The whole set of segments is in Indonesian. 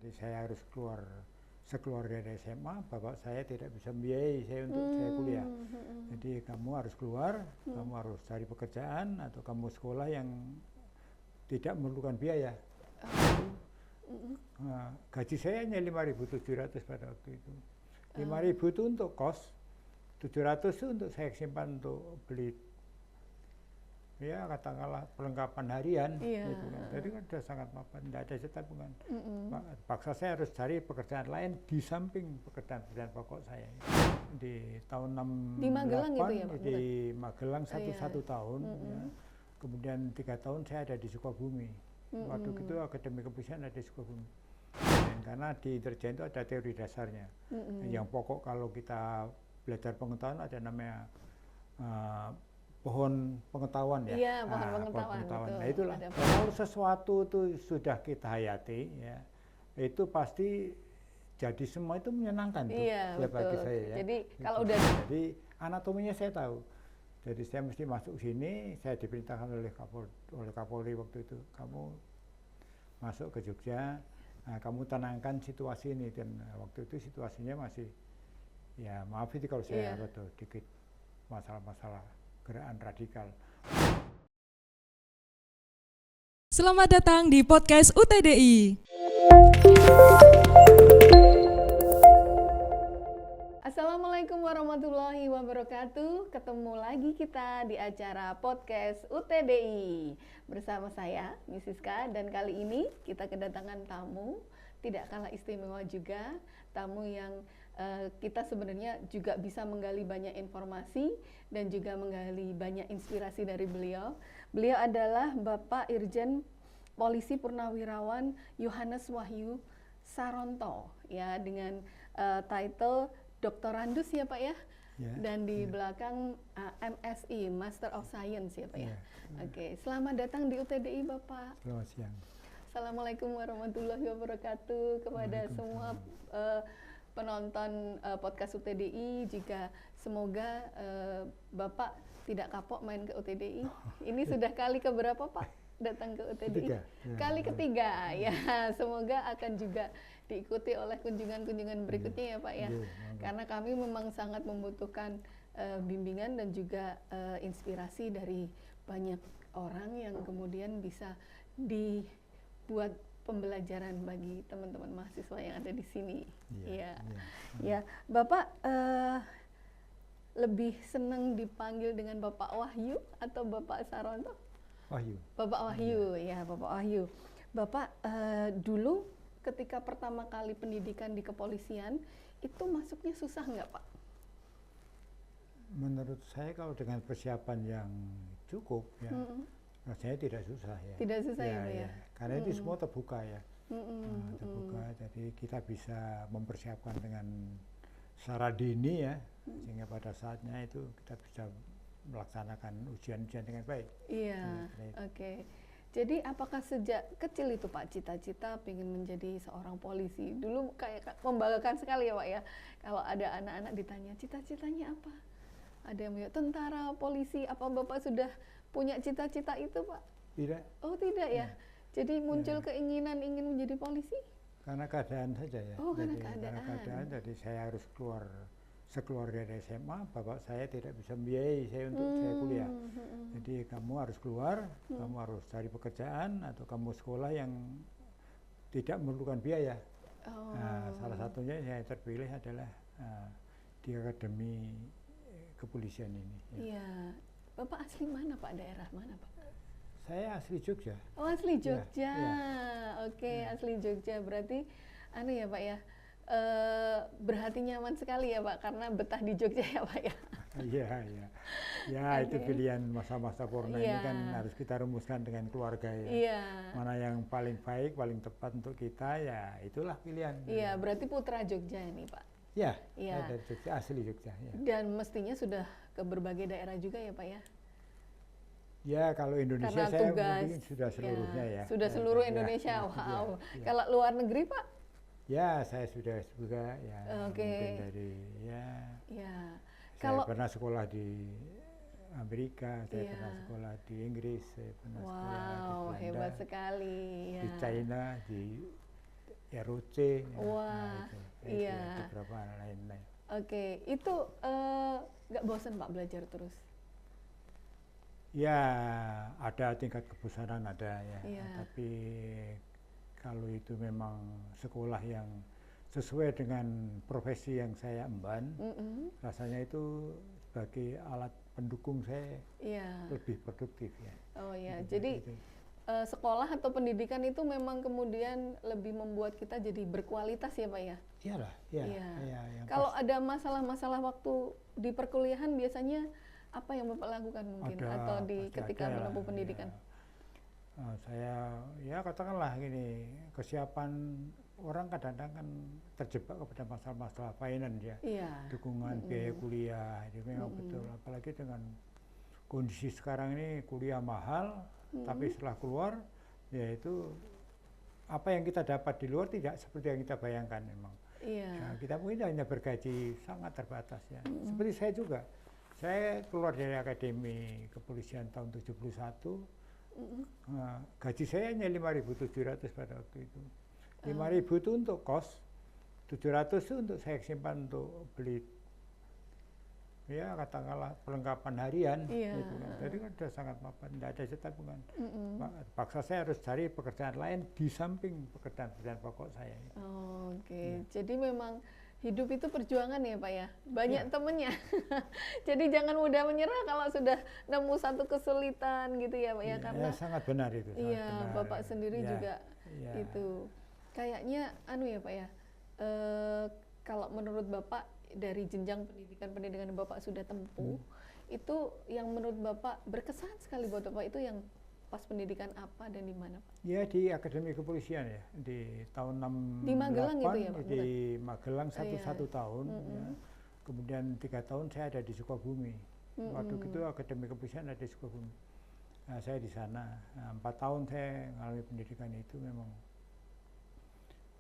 Jadi saya harus sekeluar dari SMA, bapak saya tidak bisa membiayai saya untuk saya kuliah. Jadi kamu harus keluar, kamu harus cari pekerjaan atau kamu sekolah yang tidak memerlukan biaya. Gaji saya hanya 5.700 pada waktu itu. 5.000 itu untuk kos, 700 itu untuk saya simpan untuk beli, ya katakanlah perlengkapan harian. Gitu kan. Jadi kan sudah sangat mapan, tidak ada tabungan. Paksa saya harus cari pekerjaan lain di samping pekerjaan pokok saya. Di tahun 68 di Magelang itu ya, Pak? Di Magelang satu tahun. Ya. Kemudian 3 tahun saya ada di Sukabumi. Waktu itu Akademi Kepolisian ada di Sukabumi. Dan karena di intelijen itu ada teori dasarnya. Yang pokok kalau kita belajar pengetahuan ada namanya pohon pengetahuan ya. Iya, pohon pengetahuan. Nah itulah. Kalau sesuatu itu sudah kita hayati ya, itu pasti jadi semua itu menyenangkan tuh. Iya, betul. Bagi saya ya. Jadi gitu. kalau udah anatominya saya tahu. Jadi saya mesti masuk sini, saya diperintahkan oleh Kapolri waktu itu, kamu masuk ke Jogja, nah, kamu tenangkan situasi ini. Dan waktu itu situasinya masih, ya maaf itu kalau saya dikit masalah-masalah gerakan radikal. Selamat datang di podcast UTDI. Assalamualaikum warahmatullahi wabarakatuh. Ketemu lagi kita di acara podcast UTDI bersama saya, Misiska, dan kali ini kita kedatangan tamu tidak kalah istimewa juga, tamu yang kita sebenarnya juga bisa menggali banyak informasi dan juga menggali banyak inspirasi dari beliau. Beliau adalah Bapak Irjen Polisi Purnawirawan Yohanes Wahyu Saronto, ya, dengan title Doktorandus ya Pak ya, dan di belakang MSI, Master of Science ya Pak ya. Oke, selamat datang di UTDI Bapak. Selamat siang. Assalamualaikum warahmatullahi wabarakatuh kepada semua penonton podcast UTDI. Juga semoga Bapak tidak kapok main ke UTDI. Ini sudah kali keberapa Pak datang ke UTDI? Kali ketiga ya. Semoga akan juga diikuti oleh kunjungan-kunjungan berikutnya ya Pak ya. Karena kami memang sangat membutuhkan bimbingan dan juga inspirasi dari banyak orang yang kemudian bisa dibuat pembelajaran bagi teman-teman mahasiswa yang ada di sini. Ya, Bapak lebih senang dipanggil dengan Bapak Wahyu atau Bapak Saronto? Wahyu. Bapak Wahyu, ya Bapak Wahyu. Bapak dulu ketika pertama kali pendidikan di kepolisian itu masuknya susah nggak Pak? Menurut saya kalau dengan persiapan yang cukup ya, rasanya tidak susah ya. Tidak susah ya Pak ya? Karena itu semua terbuka ya. Terbuka, jadi kita bisa mempersiapkan dengan secara dini ya, sehingga pada saatnya itu kita bisa melaksanakan ujian-ujian dengan baik. Iya, oke. Jadi apakah sejak kecil itu Pak cita-cita pengen menjadi seorang polisi? Dulu kayak membanggakan sekali ya Pak ya, kalau ada anak-anak ditanya cita-citanya apa? Ada yang bilang tentara, polisi, apa Bapak sudah punya cita-cita itu Pak? Tidak. Oh tidak ya? Jadi muncul keinginan ingin menjadi polisi? Karena keadaan saja ya. Oh, karena keadaan, jadi saya harus sekeluar dari SMA, bapak saya tidak bisa membiayai saya untuk saya kuliah. Jadi kamu harus keluar, kamu harus cari pekerjaan atau kamu sekolah yang tidak memerlukan biaya. Nah, salah satunya saya terpilih adalah di Akademi Kepolisian ini. Iya. Bapak asli mana Pak? Daerah mana Pak? Saya asli Jogja. Oh asli Jogja. Oke, asli Jogja. Berarti anu ya Pak ya, berhati nyaman sekali ya Pak karena betah di Jogja ya Pak ya. Itu pilihan masa-masa corona ini kan harus kita rumuskan dengan keluarga ya. Mana yang paling baik, paling tepat untuk kita ya itulah pilihan. Iya, berarti putra Jogja ini Pak. Iya. Dari Jogja, asli Jogja. Ya. Dan mestinya sudah ke berbagai daerah juga ya Pak ya. Ya kalau Indonesia karena saya tugas, mungkin sudah seluruhnya ya. Sudah seluruh Indonesia, wow. Kalau luar negeri Pak? Ya, saya sudah juga ya. Mungkin dari saya pernah sekolah di Amerika, saya pernah sekolah di Inggris, saya pernah sekolah di Belanda, hebat sekali. Di China, di ROC, ya, Wah, itu iya. ya, beberapa lain-lain. Oke, itu nggak bosan Pak belajar terus? Ya, ada tingkat kebosanan ada ya, Iya. tapi kalau itu memang sekolah yang sesuai dengan profesi yang saya emban, rasanya itu sebagai alat pendukung saya Iya. lebih produktif ya. Oh ya, Gitu, jadi gitu. sekolah atau pendidikan itu memang kemudian lebih membuat kita jadi berkualitas ya Pak ya? Iyalah, ya, Iya. ya, yang Kalau ada masalah-masalah waktu di perkuliahan biasanya apa yang Bapak lakukan mungkin ada, atau di pasti ketika ada lah, menempuh ya. pendidikan? Saya ya katakanlah gini, kesiapan orang kadang-kadang kan terjebak kepada masalah-masalah finance ya, Iya. dukungan biaya kuliah itu memang betul, apalagi dengan kondisi sekarang ini kuliah mahal, tapi setelah keluar ya itu apa yang kita dapat di luar tidak seperti yang kita bayangkan memang. Iya. Nah, kita mungkin hanya bergaji sangat terbatas ya. Seperti saya juga, saya keluar dari akademi kepolisian tahun 71, gaji saya hanya 5.700 pada waktu itu. 5.000 itu untuk kos, 700 itu untuk saya simpan untuk beli ya katakanlah perlengkapan harian. Iya. Gitu kan. Jadi kan sudah sangat mapan, tidak ada tabungan. Paksa saya harus cari pekerjaan lain di samping pekerjaan pokok saya. Oh, oke. Jadi memang hidup itu perjuangan ya Pak ya? Banyak temennya. Jadi jangan mudah menyerah kalau sudah nemu satu kesulitan gitu ya Pak ya? Ya, Karena sangat benar itu. Sangat iya, benar. Bapak sendiri Ya, juga ya. itu. Kayaknya anu ya Pak ya, kalau menurut Bapak dari jenjang pendidikan yang Bapak sudah tempuh, itu yang menurut Bapak berkesan sekali buat Bapak itu yang pas pendidikan apa dan di mana Pak? Ya di Akademi Kepolisian ya, di tahun 68 Di Magelang gitu ya, Pak? di Magelang Iya. satu tahun, ya. Kemudian 3 tahun saya ada di Sukabumi. Waktu itu Akademi Kepolisian ada di Sukabumi. Nah, saya di sana. Nah, 4 tahun saya mengalami pendidikan itu memang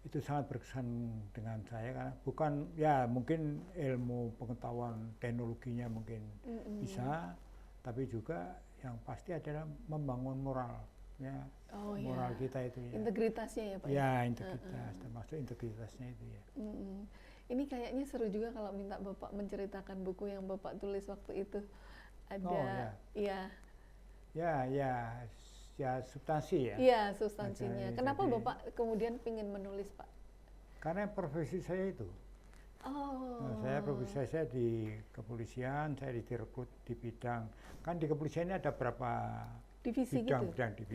itu sangat berkesan dengan saya karena bukan ya mungkin ilmu pengetahuan teknologinya mungkin bisa, tapi juga yang pasti adalah membangun moral ya, Oh, moral ya. kita itu ya. Integritasnya ya Pak? Ya, integritas, termasuk integritasnya itu ya. Ini kayaknya seru juga kalau minta Bapak menceritakan buku yang Bapak tulis waktu itu. Ada, Oh, ya. iya, Ya substansi ya. iya substansinya. Jadi- Kenapa jadi- Bapak kemudian ingin menulis Pak? Karena profesi saya itu. Oh, Nah, saya profesi saya di kepolisian, saya direkrut di bidang, kan di kepolisian ini ada berapa divisi gitu?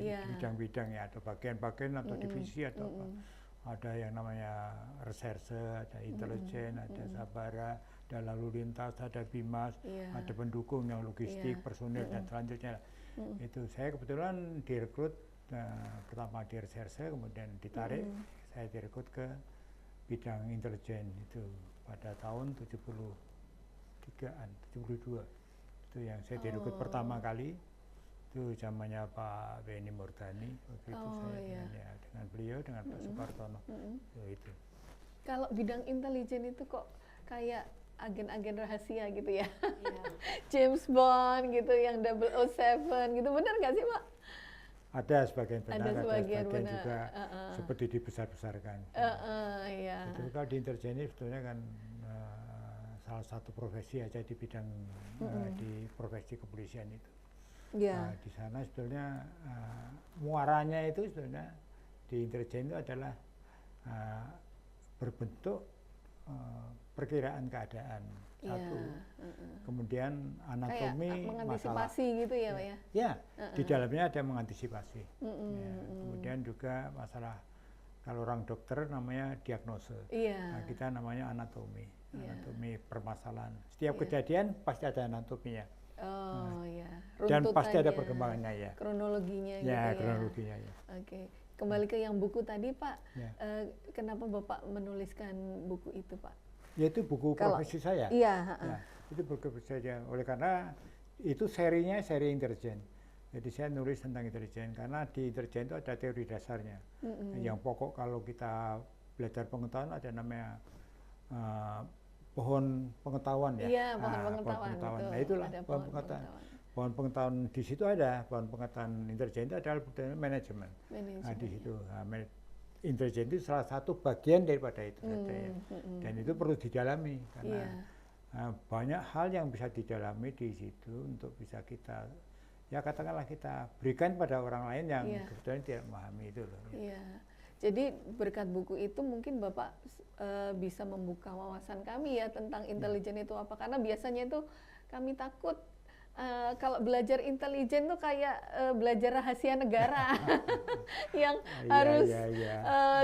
Iya. bidang-bidang ya, ada bagian-bagian atau divisi atau apa. Ada yang namanya reserse, ada intelijen, ada sabara, ada lalu lintas, ada bimas, Iya. ada pendukung yang logistik, Iya. personil dan selanjutnya. Itu saya kebetulan direkrut pertama di reserse, kemudian ditarik, saya direkrut ke bidang intelijen itu pada tahun 73-an, 72. Itu yang saya direkrut pertama kali. Itu zamannya Pak Beni Murdani waktu itu Oh, saya iya. dengan beliau dengan Pak Soekartono. Itu. Kalau bidang intelijen itu kok kayak agen-agen rahasia gitu ya? Iya. James Bond gitu, yang 007 gitu, benar nggak sih Pak? Ada sebagian benar, Ada sebagian benar, juga seperti dibesar-besarkan. Iya. Tapi kalau di intelijen ini sebetulnya kan salah satu profesi aja di bidang di profesi kepolisian itu. Iya. Nah, di sana sebetulnya muaranya itu sebetulnya di intelijen itu adalah berbentuk perkiraan keadaan satu, kemudian anatomi Kayak masalah. mengantisipasi gitu ya Pak ya? Ya, di dalamnya ada mengantisipasi. Ya, kemudian juga masalah kalau orang dokter namanya diagnose. Iya. Nah, kita namanya anatomi, Iya. anatomi permasalahan. Setiap Iya. kejadian pasti ada anatominya. Oh ya. Dan pasti ada Runtutannya, perkembangannya ya. kronologinya gitu Ya, ya. kronologinya ya. Oke. Kembali ke yang buku tadi Pak. Ya. Kenapa Bapak menuliskan buku itu Pak? Yaitu buku Kalau- profesi saya. Iya. Ya, itu buku profesi saya. Oleh karena itu serinya seri intelijen. Jadi saya nulis tentang intelijen karena di intelijen itu ada teori dasarnya. Yang pokok kalau kita belajar pengetahuan ada namanya pohon pengetahuan ya. Iya, pohon Nah, pengetahuan. Betul. Nah, itulah Ada pohon pengetahuan. Pohon pengetahuan di situ ada pohon pengetahuan intelijen itu adalah manajemen. Nah, di situ intelijen itu salah satu bagian daripada itu saja ya. Dan itu perlu didalami karena banyak hal yang bisa didalami di situ untuk bisa kita, ya katakanlah kita berikan pada orang lain yang kebetulan tidak memahami itu loh. Iya. Jadi berkat buku itu mungkin Bapak bisa membuka wawasan kami ya tentang intelijen itu apa, karena biasanya itu kami takut kalau belajar intelijen tuh kayak belajar rahasia negara yang harus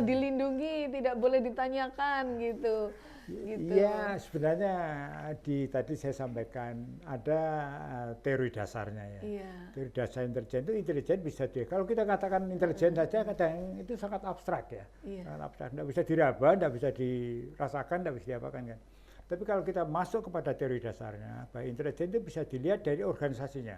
dilindungi, tidak boleh ditanyakan gitu. Iya, sebenarnya tadi saya sampaikan ada teori dasarnya ya. Teori dasar intelijen itu, intelijen bisa kalau kita katakan intelijen saja kadang itu sangat abstrak ya. Sangat abstrak, tidak bisa diraba, tidak bisa dirasakan, tidak bisa diapakan kan. Tapi kalau kita masuk kepada teori dasarnya, bahwa intelijen itu bisa dilihat dari organisasinya.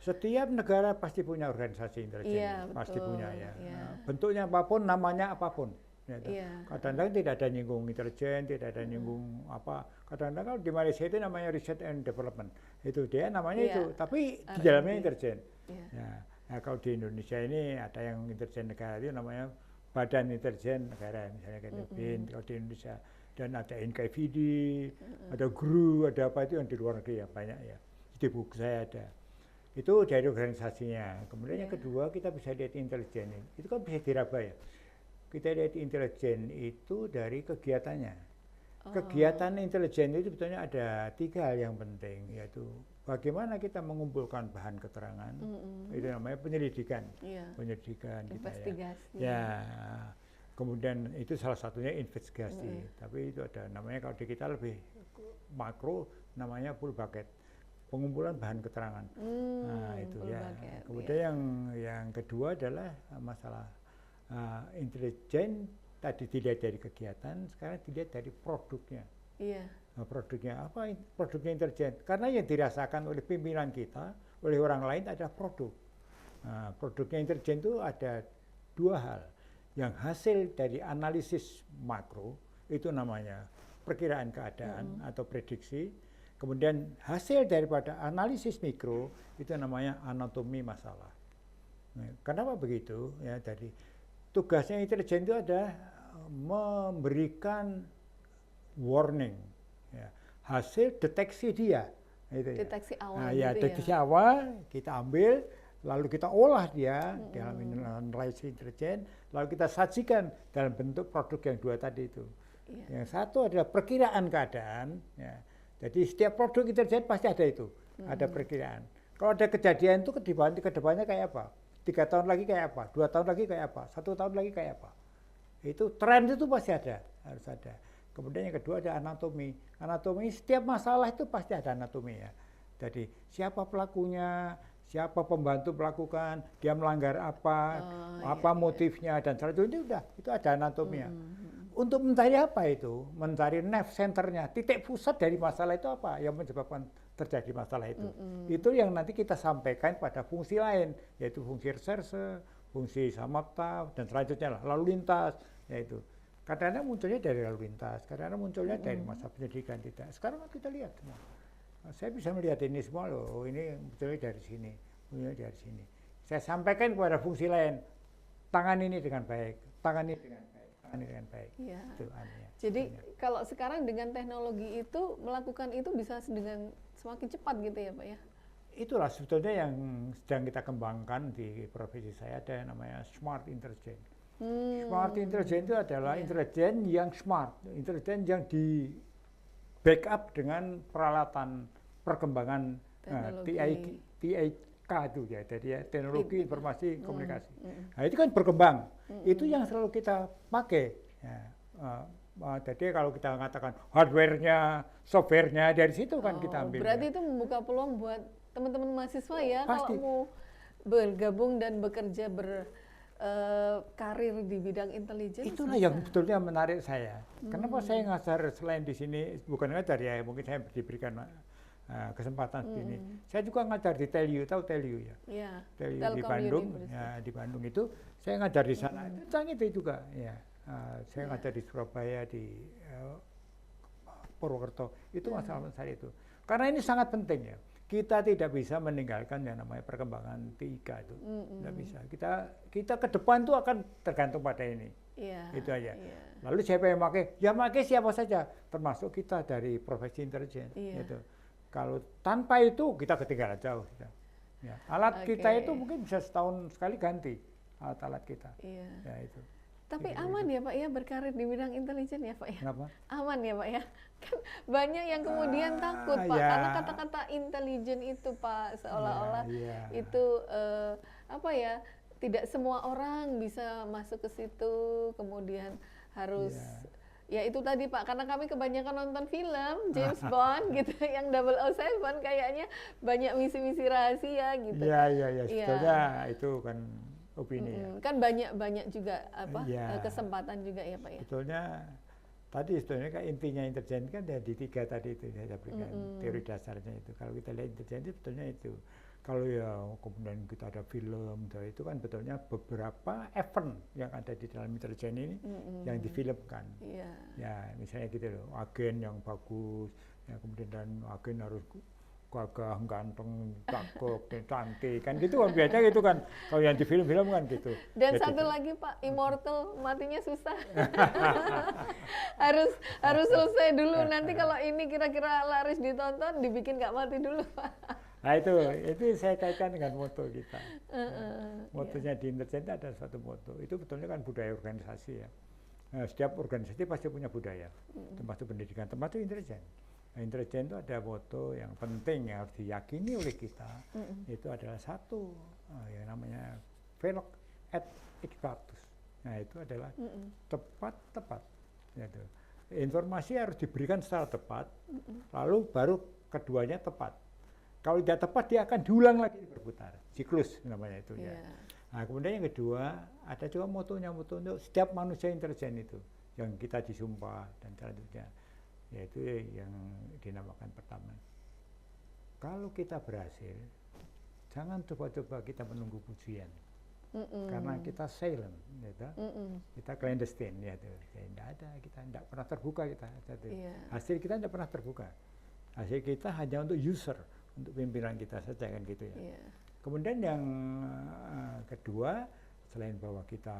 Setiap negara pasti punya organisasi intelijen, pasti punya ya. Bentuknya apapun, namanya apapun. Kadang-kadang tidak ada nyinggung intelijen, tidak ada nyinggung apa. Kadang-kadang kalau di Malaysia itu namanya Research and Development, itu dia namanya itu, tapi di dalamnya intelijen. Nah, kalau di Indonesia ini ada yang intelijen negara itu namanya Badan Intelijen Negara, misalnya kayak BIN kalau di Indonesia, dan ada NKVD, ada GRU, ada apa itu yang di luar negeri ya banyak ya. Di buku saya ada. Itu dari organisasinya. Kemudian yang kedua kita bisa lihat intelijen, itu kan bisa diraba ya. Kita lihat intelijen itu dari kegiatannya. Kegiatan intelijen itu sebetulnya ada 3 hal yang penting, yaitu bagaimana kita mengumpulkan bahan keterangan, itu namanya penyelidikan, penyelidikan investigasi. Kita ya. Kemudian itu salah satunya investigasi, tapi itu ada namanya kalau di kita lebih makro, namanya full bucket, pengumpulan bahan keterangan. Nah itu ya. Kemudian yang kedua adalah masalah intelijen tadi dilihat dari kegiatan, sekarang dilihat dari produknya. Produknya apa? Produknya intelijen. Karena yang dirasakan oleh pimpinan kita, oleh orang lain adalah produk. Produknya intelijen itu ada 2 hal. Yang hasil dari analisis makro itu namanya perkiraan keadaan atau prediksi. Kemudian hasil daripada analisis mikro itu namanya anatomi masalah. Nah, kenapa begitu? Ya, dari tugasnya intelijen itu ada memberikan warning, ya, hasil deteksi dia. Itu deteksi awal. Nah, ya, deteksi awal kita ambil, lalu kita olah dia dalam analisis intelijen, lalu kita sajikan dalam bentuk produk yang 2 tadi itu. Yang satu adalah perkiraan keadaan. Ya. Jadi setiap produk intelijen pasti ada itu, ada perkiraan. Kalau ada kejadian itu ke depannya kayak apa? 3 tahun lagi kayak apa, 2 tahun lagi kayak apa, 1 tahun lagi kayak apa. Itu tren itu pasti ada, harus ada. Kemudian yang kedua ada anatomi. Anatomi setiap masalah itu pasti ada anatomi ya. Jadi siapa pelakunya, siapa pembantu melakukan, dia melanggar apa, motifnya dan selanjutnya itu ada anatominya. Untuk mencari apa itu? Mencari nerve centernya, titik pusat dari masalah itu apa yang menyebabkan terjadi masalah itu. Itu yang nanti kita sampaikan pada fungsi lain, yaitu fungsi reserse, fungsi samakta, dan selanjutnya lah, lalu lintas, yaitu. Kadang-kadang munculnya dari lalu lintas, kadang-kadang munculnya dari masa penyelidikan tidak. Sekarang kita lihat semua. Saya bisa melihat ini semua loh, ini munculnya dari sini, munculnya dari sini. Saya sampaikan kepada fungsi lain, tangan ini dengan baik, tangan ini dengan baik, tangan ini dengan baik. Ya. Itu anehnya. Jadi kalau sekarang dengan teknologi itu melakukan itu bisa dengan semakin cepat gitu ya Pak ya? Itulah sebetulnya yang sedang kita kembangkan di profesi saya, ada yang namanya smart intelligence. Smart intelligence itu adalah intelijen yang smart, intelijen yang di backup dengan peralatan perkembangan TIK itu ya, jadi ya, teknologi informasi komunikasi. Nah itu kan berkembang, itu yang selalu kita pakai. Ya. Jadi kalau kita mengatakan hardware-nya, software-nya dari situ kan kita ambil. Berarti itu membuka peluang buat teman-teman mahasiswa ya, kalau mau bergabung dan bekerja karir di bidang intelijen. Itulah yang betulnya menarik saya. Kenapa saya ngajar selain di sini, bukan ngajar ya, mungkin saya diberikan kesempatan seperti ini. Saya juga ngajar di TELU, tahu TELU ya? Iya. TELU di Bandung, ya, di Bandung itu saya ngajar di sana. Itu juga, ya. Saya ngajar di Surabaya, di Purwokerto. Itu masalah-masalah itu. Karena ini sangat penting ya. Kita tidak bisa meninggalkan yang namanya perkembangan TIK itu. Tidak bisa. Kita ke depan itu akan tergantung pada ini. Iya. Itu aja. Iya. Lalu siapa yang pakai? Ya pakai siapa saja, termasuk kita dari profesi intelijen. Iya. Gitu. Kalau tanpa itu kita ketinggalan jauh. Ya. Alat kita Oke. itu mungkin bisa setahun sekali ganti alat-alat kita. Iya. Ya itu. Tapi Gitu, aman ya Pak ya berkarir di bidang intelijen ya Pak ya? Kenapa? Aman ya Pak ya? Kan banyak yang kemudian takut Pak ya. karena kata-kata intelijen itu Pak seolah-olah Ya. itu apa ya? Tidak semua orang bisa masuk ke situ, kemudian harus ya itu tadi Pak, karena kami kebanyakan nonton film James Bond gitu, yang 007 kayaknya banyak misi-misi rahasia gitu. Iya. Sebetulnya itu kan opini ya. Kan banyak juga apa Iya. kesempatan juga ya Pak ya. Sebetulnya tadi sebetulnya kan intinya intelijen kan ada di 3 tadi itu saya berikan teori dasarnya itu. Kalau kita lihat intelijen itu sebetulnya itu. Kalau ya kemudian kita ada film, itu kan betulnya beberapa event yang ada di dalam intelijen ini yang difilmkan. Iya. Ya misalnya gitu loh, agen yang bagus, ya kemudian dan agen harus gagah, ganteng, cakep, cantik, kan gitu kan biasanya gitu kan. Kalau yang di film-film kan gitu. Dan Jadi, satu lagi Pak, immortal matinya susah. harus selesai dulu. Nanti kalau ini kira-kira laris ditonton, dibikin nggak mati dulu Pak. Nah itu saya kaitkan dengan moto kita. Motonya di intelijen itu ada satu moto. Itu betulnya kan budaya organisasi ya. Nah, setiap organisasi pasti punya budaya, termasuk pendidikan, termasuk intelijen. Nah, intelijen itu ada moto yang penting yang harus diyakini oleh kita. Itu adalah satu yang namanya velok et equitatis. Nah itu adalah tepat. Gitu. Informasi harus diberikan secara tepat, lalu baru keduanya tepat. Kalau tidak tepat dia akan diulang lagi berputar, siklus namanya itu ya. Nah kemudian yang kedua ada juga moto untuk setiap manusia intelijen itu yang kita disumpah dan selanjutnya, yaitu yang dinamakan pertama. Kalau kita berhasil, jangan coba-coba kita menunggu pujian, karena kita silent, gitu. Kita clandestine, ya itu. Tidak ada, kita tidak pernah terbuka kita. Hasil kita tidak pernah terbuka. Hasil kita hanya untuk user. Untuk pimpinan kita saja kan gitu ya. Kemudian yang kedua, selain bahwa kita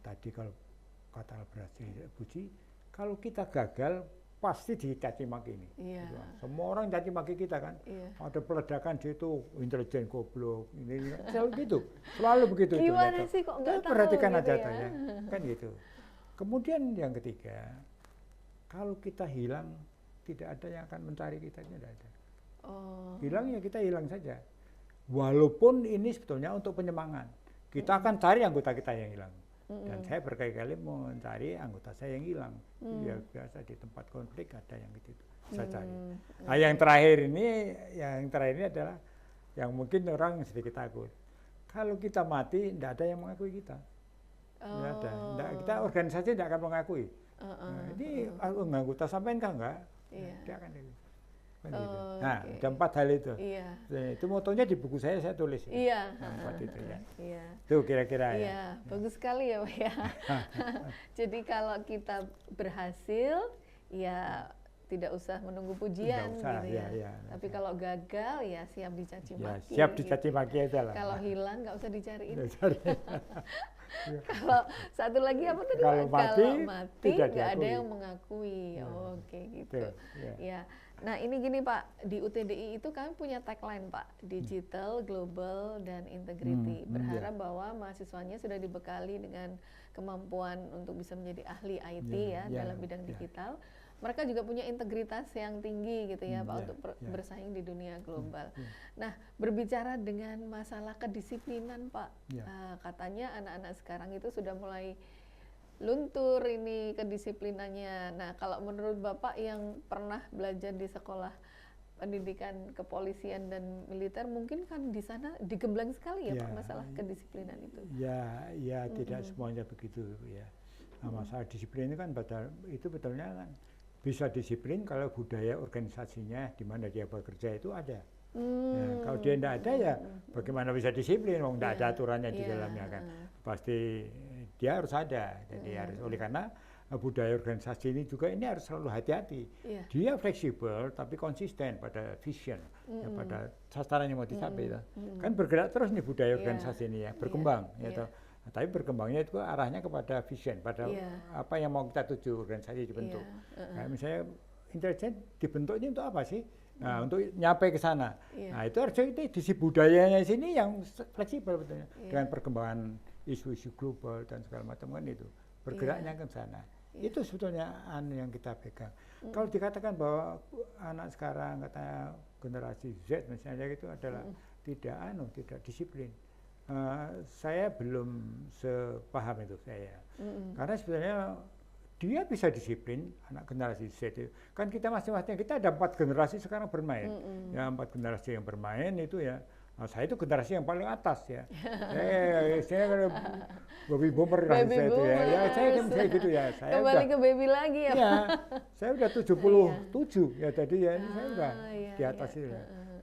tadi kalau kata berhasil puji, kalau kita gagal pasti dicaci maki ini. Gitu. Semua orang caci maki kita kan. Ada peledakan di situ, intelijen goblok, ini selalu gitu, selalu begitu. Gimana itu, sih kok nggak tahu? Perhatikan gitu aja ya. tanya, kan gitu. Kemudian yang ketiga, kalau kita hilang, tidak ada yang akan mencari kita, tidak ada. Hilang ya kita hilang saja. Walaupun ini sebetulnya untuk penyemangat. Kita akan cari anggota kita yang hilang. Dan saya berkali-kali mencari anggota saya yang hilang. Ya biasa di tempat konflik ada yang gitu. Saya cari. Nah, yang terakhir ini adalah yang mungkin orang sedikit takut. Kalau kita mati, tidak ada yang mengakui kita. Tidak ada. Kita organisasi tidak akan mengakui. Nah, ini anggota sampean kan enggak? Dia akan gitu. Gitu. Nah, ada 4 hal itu. Itu motonya di buku saya tulis. Iya. 4 itu ya. Iya. Itu kira-kira ya. Iya, bagus sekali ya Pak ya. Jadi kalau kita berhasil, ya tidak usah menunggu pujian usah, gitu ya. ya. Tapi kalau gagal ya siap dicaci maki. Siap dicaci maki aja lah. Kalau hilang nggak usah dicariin. Cari. Kalau satu lagi apa tadi? Kalau mati, tidak nggak ada diakui. yang mengakui. Oke gitu. Ya. Ya. Nah ini gini Pak, di UTDI itu kami punya tagline Pak, digital, global, dan integrity. Berharap bahwa mahasiswanya sudah dibekali dengan kemampuan untuk bisa menjadi ahli IT dalam bidang digital. Mereka juga punya integritas yang tinggi gitu ya Pak untuk bersaing di dunia global. Nah berbicara dengan masalah kedisiplinan Pak, katanya anak-anak sekarang itu sudah mulai luntur ini kedisiplinannya. Nah kalau menurut Bapak yang pernah belajar di sekolah pendidikan kepolisian dan militer, mungkin kan di sana digembleng sekali ya Pak masalah kedisiplinan itu. Ya tidak semuanya begitu ya. Nah, masalah disiplin itu kan itu betulnya kan bisa disiplin kalau budaya organisasinya di mana dia bekerja itu ada. Nah, kalau dia tidak ada ya bagaimana bisa disiplin? Wong tidak ada aturannya di dalamnya kan. Pasti dia harus ada. Jadi harus oleh karena budaya organisasi ini juga ini harus selalu hati-hati. Dia fleksibel tapi konsisten pada vision, pada sasaran yang mau dicapai. Kan bergerak terus nih budaya organisasi ini ya, berkembang. Gitu. Nah, tapi berkembangnya itu arahnya kepada vision, pada apa yang mau kita tuju organisasi dibentuk. Kayak misalnya intelijen dibentuknya untuk apa sih? Nah, untuk nyampe ke sana. Nah, itu harusnya di budayanya sini yang fleksibel betulnya dengan perkembangan isu-isu global dan segala macam kan itu bergeraknya ke sana. Itu sebetulnya yang kita pegang. Kalau dikatakan bahwa anak sekarang katanya generasi Z misalnya itu adalah tidak disiplin. Saya belum sepaham itu saya. Karena sebenarnya dia bisa disiplin anak generasi Z itu. Kan kita masing-masing kita ada 4 generasi sekarang bermain. Ya 4 generasi yang bermain itu ya. Nah, saya itu generasi yang paling atas ya. saya kan baby boomer lah saya itu ya. Ya saya gitu ya. Saya kembali ke baby lagi ya. Iya. Saya udah 77 ya tadi ya. Ini saya udah di atas itu.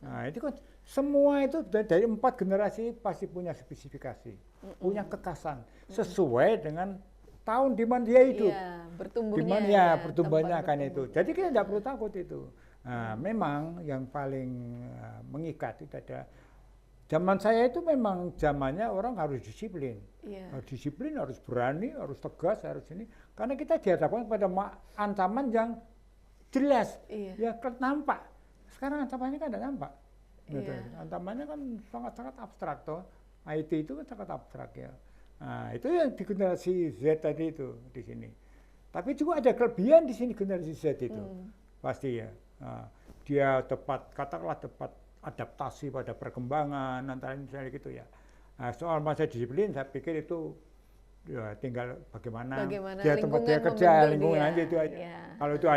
Nah, itu kan semua itu dari 4 generasi pasti punya spesifikasi, punya kekhasan sesuai dengan tahun di mana dia hidup. Bertumbuhnya. Pertumbuhannya akan itu. Jadi kita tidak perlu takut itu. Nah, memang yang paling mengikat itu ada zaman saya itu memang zamannya orang harus disiplin. Harus disiplin, harus berani, harus tegas, harus ini. Karena kita dihadapkan pada ancaman yang jelas, ya nampak. Sekarang ancamannya kan tidak nampak. Ancamannya kan sangat-sangat abstrak toh. IT itu kan sangat abstrak ya. Nah, itu yang di generasi Z tadi itu di sini. Tapi juga ada kelebihan di sini generasi Z itu. Pasti ya. Nah, dia katakanlah tepat adaptasi pada perkembangan antara misalnya gitu ya. Nah, soal masa disiplin saya pikir itu ya tinggal bagaimana dia tempat dia kerja, lingkungan aja itu aja. Kalau itu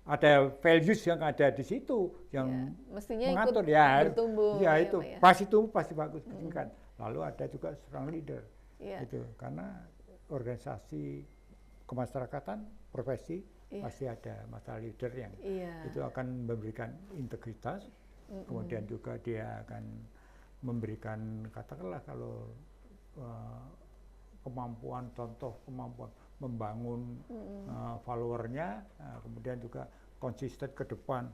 ada values yang ada di situ yang mestinya mengatur ikut bertumbuh. Ya itu pasti tumbuh pasti bagus kan. Lalu ada juga seorang leader. Itu karena organisasi kemasyarakatan profesi pasti ada masalah leader yang itu akan memberikan integritas, kemudian juga dia akan memberikan katakanlah kalau kemampuan membangun followernya, kemudian juga konsisten ke depan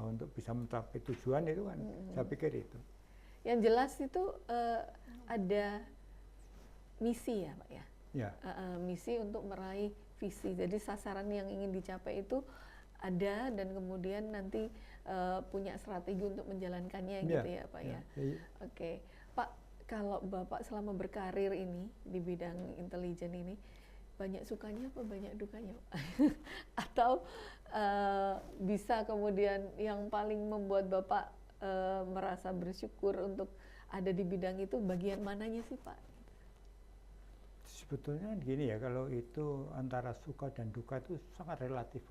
untuk bisa mencapai tujuan itu kan saya pikir itu. Yang jelas itu ada misi ya Pak ya. Misi untuk meraih visi. Jadi sasaran yang ingin dicapai itu ada dan kemudian nanti punya strategi untuk menjalankannya gitu ya Pak ya. Oke. Pak, kalau Bapak selama berkarir ini di bidang intelijen ini banyak sukanya apa banyak dukanya Pak? Atau bisa kemudian yang paling membuat Bapak merasa bersyukur untuk ada di bidang itu bagian mananya sih Pak? Sebetulnya gini ya, kalau itu antara suka dan duka itu sangat relatif,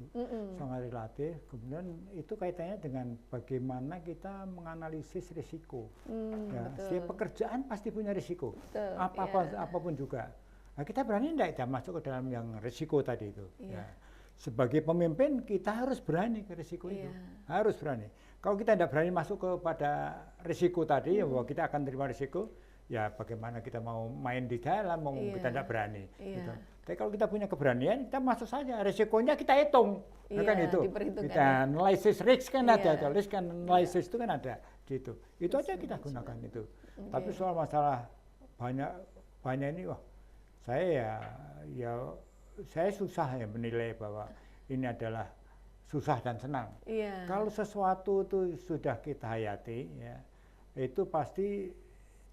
sangat relatif. Kemudian itu kaitannya dengan bagaimana kita menganalisis risiko. Setiap pekerjaan pasti punya risiko, apapun juga. Nah, kita berani tidak masuk ke dalam yang risiko tadi itu. Ya. Sebagai pemimpin kita harus berani ke risiko itu, harus berani. Kalau kita tidak berani masuk kepada risiko tadi, ya bahwa kita akan terima risiko. Ya bagaimana kita mau main di dalam, kita tidak berani. Gitu. Tapi kalau kita punya keberanian, kita masuk saja. Resikonya kita hitung, kan itu. Kita analysis risk kan ada, risk analysis itu kan ada. Gitu. Itu aja kita gunakan itu. Tapi soal masalah banyak ini, saya susah ya menilai bahwa ini adalah susah dan senang. Kalau sesuatu itu sudah kita hayati, ya itu pasti.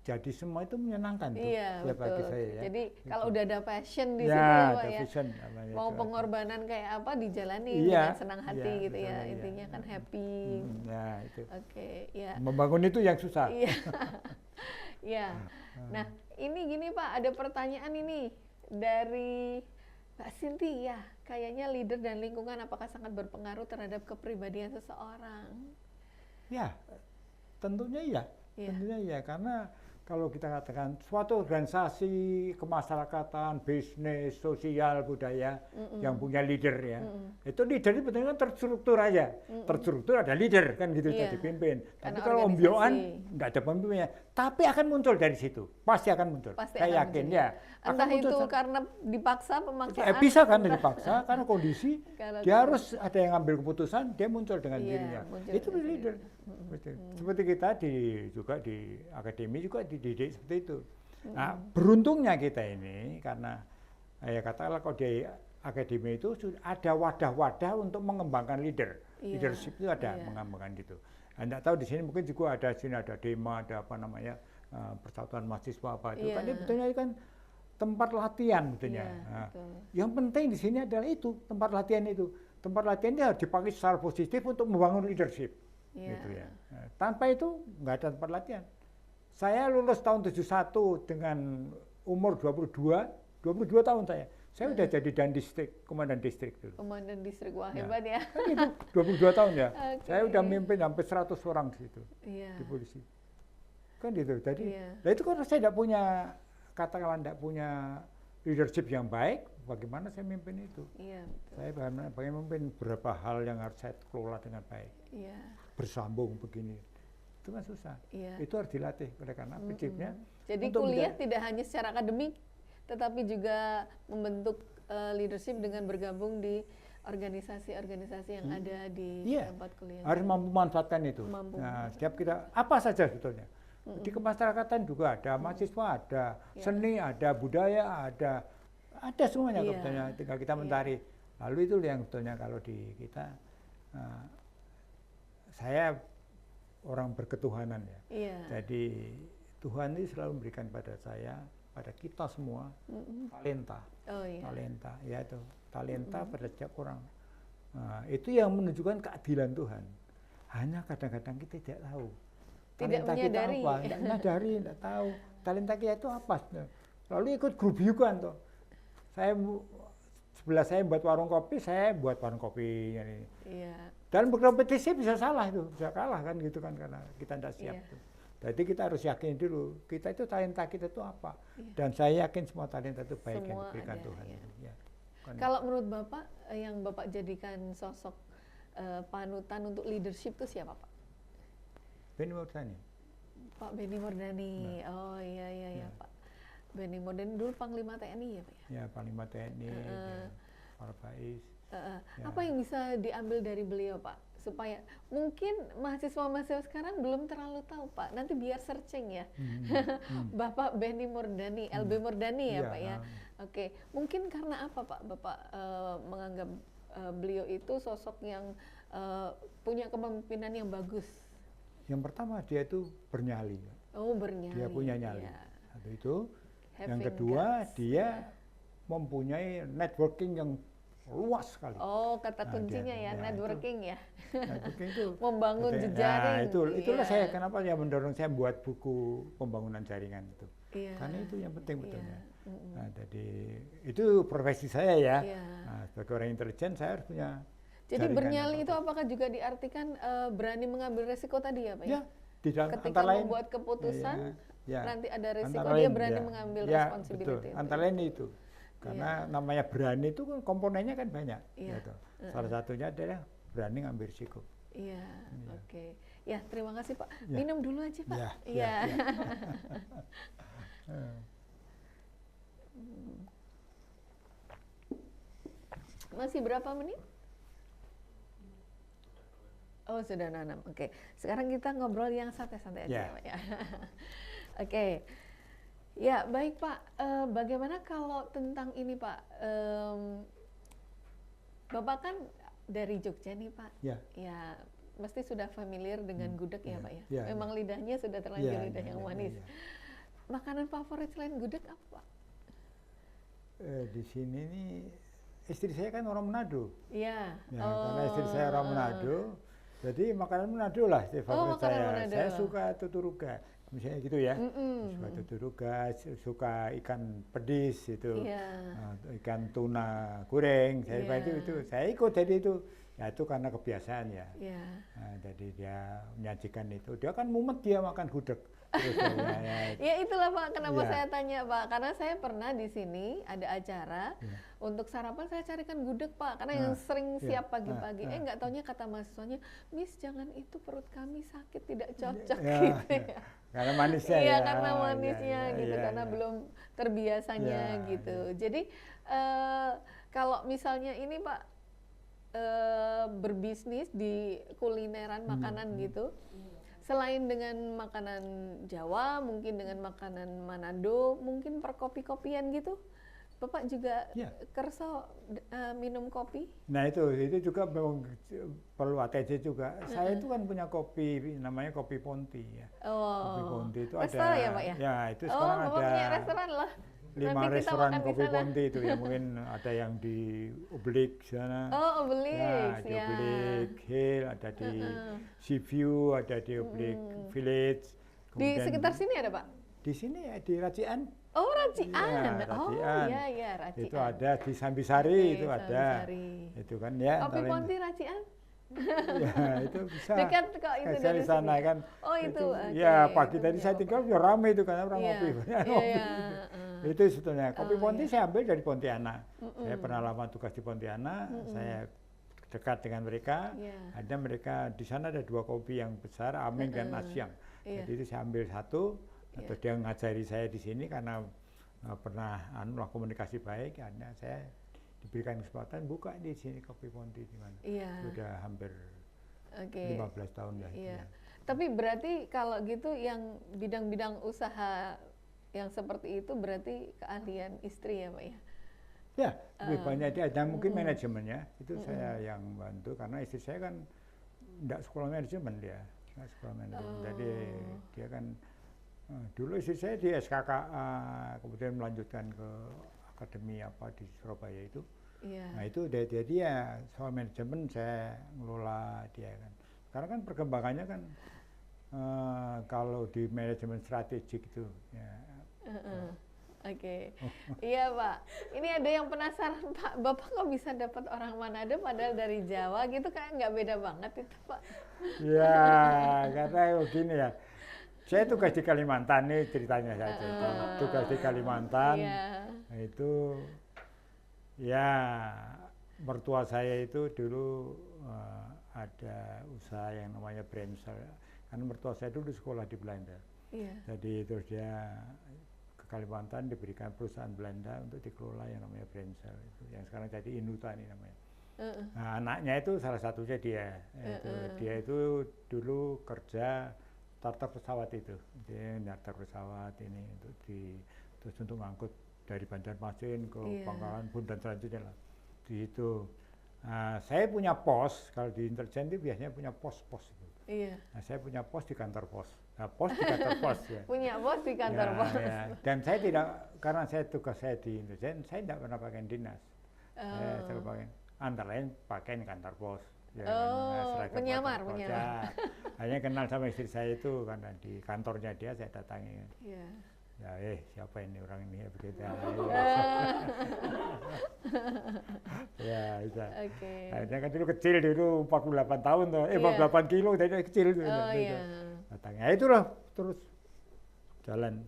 Jadi semua itu menyenangkan tuh, bagi saya ya. Jadi kalau udah ada passion di situ ya Pak ya, mau pengorbanan kayak apa dijalani dengan senang hati gitu ya, intinya kan happy. Itu. Oke, membangun itu yang susah. Nah ini gini Pak, ada pertanyaan ini dari Mbak Cynthia, kayaknya leader dan lingkungan apakah sangat berpengaruh terhadap kepribadian seseorang? Ya, tentunya ya. Tentunya ya, karena kalau kita katakan suatu organisasi kemasyarakatan, bisnis, sosial, budaya yang punya leader ya, itu leader itu betul-betul terstruktur aja, terstruktur ada leader kan gitu, jadi pimpin. Tapi kalau ombyoan nggak ada pemimpinnya, tapi akan muncul dari situ, pasti akan muncul. Saya yakin ya. Entah itu karena dipaksa pemaksaan. Bisa kan dipaksa karena kondisi, dia harus ada yang ngambil keputusan, dia muncul dengan dirinya. Itu leader. Seperti kita juga di akademi juga dididik seperti itu. Nah, beruntungnya kita ini karena ya katakanlah kalau di akademi itu ada wadah-wadah untuk mengembangkan leadership itu ada mengembangkan gitu. Anda tahu di sini mungkin juga ada DEMA, ada apa namanya persatuan mahasiswa apa itu kan ini betulnya kan tempat latihan betulnya. Nah, yang penting di sini adalah itu tempat latihan itu. Tempat latihan ini harus dipakai secara positif untuk membangun leadership. Gitu ya. Nah, tanpa itu nggak ada tempat latihan. Saya lulus tahun 71 dengan umur 22 tahun saya. Saya udah jadi komandan distrik dulu. Komandan distrik, wah hebat ya. Kan itu 22 tahun ya. Saya udah memimpin hampir 100 orang di situ di polisi. Kan gitu. Jadi, nah itu kan saya tidak punya, katakanlah tidak punya leadership yang baik, bagaimana saya memimpin itu? Iya, betul. Saya bagaimana memimpin beberapa hal yang harus saya kelola dengan baik. Iya. Bersambung begini. Itu kan susah. Iya. Itu harus dilatih oleh karena prinsipnya. Jadi kuliah tidak hanya secara akademik, tetapi juga membentuk leadership dengan bergabung di organisasi-organisasi yang ada di tempat kuliah. Harus mampu memanfaatkan itu. Nah, setiap kita apa saja sebetulnya. Di kemasyarakatan juga ada mahasiswa, ada seni, ada budaya, ada semuanya sebetulnya. Tinggal kita mencari. Lalu itu yang sebetulnya kalau di kita, saya orang berketuhanan ya. Jadi Tuhan itu selalu memberikan pada saya, pada kita semua talenta. Talenta, ya itu talenta pada setiap orang. Nah, itu yang menunjukkan keadilan Tuhan. Hanya kadang-kadang kita tidak tahu. Tidak menyadari. Kita apa? Tidak menyadari, tidak tahu. Talenta kita itu apa? Lalu ikut grup yukan toh. Sebelah saya buat warung kopi, saya buat warung kopi. Dan berkompetisi bisa salah itu, bisa kalah kan gitu kan karena kita tidak siap. Jadi kita harus yakin dulu, kita itu talenta kita itu apa. Dan saya yakin semua talenta itu baik yang diberikan Tuhan. Kalau menurut Bapak, yang Bapak jadikan sosok panutan untuk leadership itu siapa Pak? Benny Murdani. Pak Benny Murdani. Oh iya Pak. Benny Murdani dulu Panglima TNI ya Pak ya? Ya Panglima TNI, Pak Faiz. Apa yang bisa diambil dari beliau Pak? Supaya mungkin mahasiswa-mahasiswa sekarang belum terlalu tahu Pak. Nanti biar searching ya. Bapak Benny Murdani, LB Murdani ya Pak ya? Oke. Mungkin karena apa Pak Bapak menganggap beliau itu sosok yang punya kepemimpinan yang bagus? Yang pertama dia itu bernyali. Oh bernyali. Dia punya nyali. Satu itu. Yang kedua dia mempunyai networking yang luas sekali. Oh kata kuncinya networking ya. Networking itu membangun jejaring. Nah, itulah saya kenapa ya mendorong saya buat buku pembangunan jaringan itu. Karena itu yang penting betulnya. Nah, jadi itu profesi saya ya. Nah, sebagai orang intelijen saya harus punya. Jadi bernyali itu apakah juga diartikan berani mengambil resiko tadi ya Pak? Ya, di dalam ketika membuat keputusan nanti ada resiko dia berani mengambil responsibility. Antara lain itu. Karena namanya berani itu kan komponennya kan banyak. Gitu. Salah satunya adalah berani ngambil risiko. Oke. Ya, terima kasih Pak. Minum dulu aja Pak. Masih berapa menit? Oh, sudah 6. Oke. Sekarang kita ngobrol yang santai-santai aja Pak ya. Oke. Ya, baik Pak. Bagaimana kalau tentang ini Pak? Bapak kan dari Jogja nih Pak. Ya, mesti sudah familiar dengan gudeg ya Pak ya. Memang lidahnya sudah terlanjur lidah yang manis. Makanan favorit selain gudeg apa Pak? Di sini nih istri saya kan orang Manado. Iya. Karena istri saya orang Manado, jadi makanan Manado lah favorit saya. Manado. Saya suka tuturuga. Misalnya gitu ya, suka tuturuga, suka ikan pedis itu, ikan tuna goreng, saya itu saya ikut jadi itu, ya itu karena kebiasaan ya. Nah, jadi dia menyajikan itu, dia kan mumet dia makan gudeg. Terus, ya itulah Pak, kenapa saya tanya Pak, karena saya pernah di sini ada acara untuk sarapan saya carikan gudeg Pak, karena yang sering siap pagi-pagi, nggak taunya kata mahasiswanya, Miss jangan itu perut kami sakit tidak cocok gitu ya. Karena manisnya ya. Karena manisnya gitu, karena belum terbiasanya gitu. Jadi kalau misalnya ini Pak berbisnis di kulineran makanan gitu, selain dengan makanan Jawa, mungkin dengan makanan Manado, mungkin perkopi-kopian gitu, Bapak juga Ya. kerso minum kopi? Nah itu juga memang perlu ATC juga. Saya itu kan punya kopi, namanya kopi Ponti ya. Kopi Oh, Ponti itu resto ada, ya Pak ya? ya itu Oh, sekarang Bapak ada punya restoran loh. 5 Nanti kita restoran makan di kopi sana. Ponti itu ya, mungkin ada yang di Ublik sana. Oh, Ya, Obelix, di ya. Ublik Hill, ada di Sea View, ada di Ublik Village. Di sekitar sini ada Pak? Di sini ya, di Racian. Oh, Racian. Iya, Oh, Racian. iya, iya, Racian. Itu ada di Sambisari, Oke, itu ada. Sambisari. Itu kan ya. Kopi antara Ponti Racian? ya, itu bisa. Dekat kok itu Saya dari di sana sini. kan. Oh, itu. Oke, Ya, pagi itu tadi punya saya Bapak. tinggal ya ramai itu karena orang Iya, ngopi. Banyak iya, ngopi. iya, Itu sebetulnya. Kopi Oh, Ponti iya. saya ambil dari Pontianak. Saya pernah lama tugas di Pontianak, saya dekat dengan mereka. Iya. Ada mereka di sana ada 2 kopi yang besar, Aming dan Asyang. Iya. Jadi itu saya ambil satu, atau dia ngajari saya di sini karena pernah komunikasi baik, karena saya diberikan kesempatan buka di sini kopi Ponti di mana. Iya. Sudah hampir Oke. 15 tahun lah. Iya. Tapi berarti kalau gitu yang bidang-bidang usaha yang seperti itu berarti keahlian istri ya, Pak ya? Ya, lebih banyak dia. Dan mungkin manajemennya itu saya yang bantu karena istri saya kan enggak sekolah manajemen dia, enggak sekolah manajemen. Jadi dia kan dulu istri saya di SKKA, kemudian melanjutkan ke akademi apa di Surabaya itu. Iya. Nah itu dia soal manajemen saya ngelola dia kan. Karena kan perkembangannya kan kalau di manajemen strategik itu ya. Oke. Iya, Pak. Ini ada yang penasaran, Pak. Bapak kok bisa dapat orang Manado padahal dari Jawa gitu, kayak nggak beda banget itu, Pak. Ya, karena begini ya. Saya tugas di Kalimantan nih ceritanya saja. Tugas di Kalimantan Iya. itu ya mertua saya itu dulu ada usaha yang namanya Brensel. Karena mertua saya dulu sekolah di Belanda. Iya. Jadi terus dia ke Kalimantan diberikan perusahaan Belanda untuk dikelola yang namanya Brensel itu, yang sekarang jadi Indutani namanya. Nah, anaknya itu salah satunya dia. Dia itu dulu kerja startup pesawat itu. Dia nyarter pesawat ini untuk terus untuk ngangkut dari Banjarmasin ke Pangkalan Bun dan selanjutnya lah. Di situ. Saya punya pos, kalau di intelijen itu biasanya punya pos-pos itu. Iya. Nah, saya punya pos di kantor pos. Nah, pos di kantor pos ya. Punya bos di kantor Ya, pos. ya. Dan saya tidak, karena saya tugas saya di intelijen, saya tidak pernah pakai dinas. Saya selalu pakai, antara lain pakai kantor pos. Ya, seragam menyamar, kantor pos. menyamar. Ya, hanya kenal sama istri saya itu karena di kantornya dia saya datangi. Iya. Ya, siapa ini orang ini ya begitu. Ya, bisa. Oke. Akhirnya kan dulu kecil dulu 48 tahun tuh, Iya. 48 kilo dari kecil tuh. Oh iya. Datangnya itulah terus jalan.